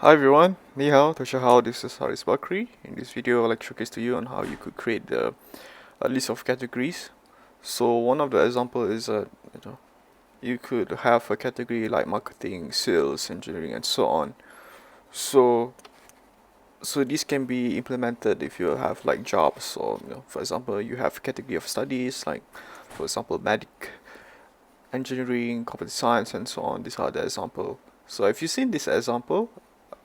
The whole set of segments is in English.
Hi everyone, Ni hao, Tosha hao, this is Haris Bakri. In this video, I'd like to showcase to you on how you could create a list of categories. So one of the example is you could have a category like marketing, sales, engineering, and so on. So this can be implemented if you have like jobs or for example, you have category of studies like for example, medic, engineering, computer science, and so on. These are the example. So if you've seen this example,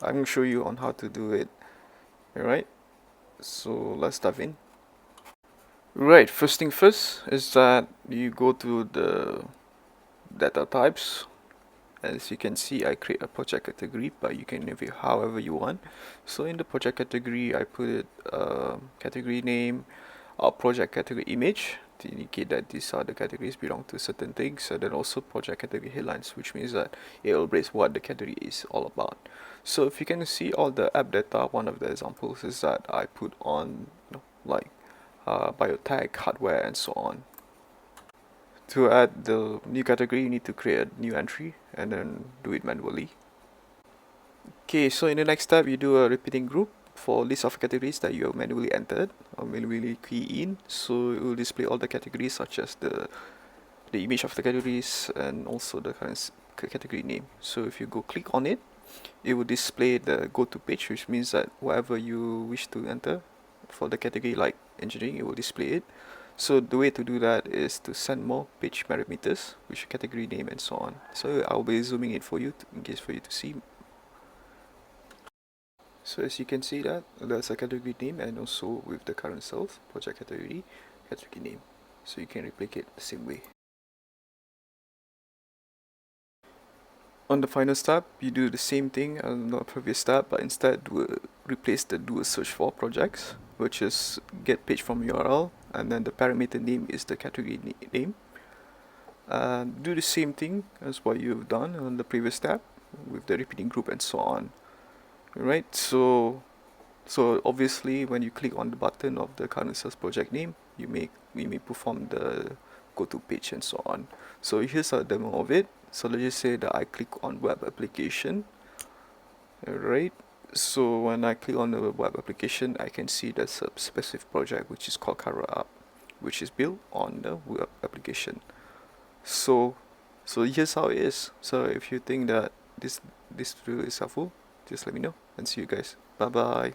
I'm going to show you on how to do it. Alright, so let's dive in. Right, first thing first is that you go to the data types. As you can see, I create a project category, but you can name it however you want. So in the project category, I put it category name, project category image to indicate that these are the categories belong to certain things, and then also project category headlines, which means that it will raise what the category is all about. So if you can see all the app data, one of the examples is that I put on like biotech, hardware, and so on. To add the new category, you need to create a new entry and then do it manually. Okay, so in the next step, you do a repeating group for list of categories that you have manually entered or manually key in. So it will display all the categories such as the image of the categories and also the current category name. So if you go click on it, it will display the go to page, which means that whatever you wish to enter for the category like engineering, it will display it. So the way to do that is to send more page parameters, which category name and so on. So I'll be zooming it for you in case for you to see. So as you can see that there's a category name and also with the current self project category name. So you can replicate the same way. On the final step, you do the same thing as the previous step, but instead replace the do a search for projects, which is get page from URL, and then the parameter name is the category name. Do the same thing as what you've done on the previous step with the repeating group and so on. Right? So obviously, when you click on the button of the current sales project name, you may perform the go to page and so on. So here's a demo of it. So let's just say that I click on web application. Alright. So when I click on the web application, I can see there's a specific project which is called Kara App, which is built on the web application. So here's how it is. So if you think that this video is helpful, just let me know and see you guys. Bye bye.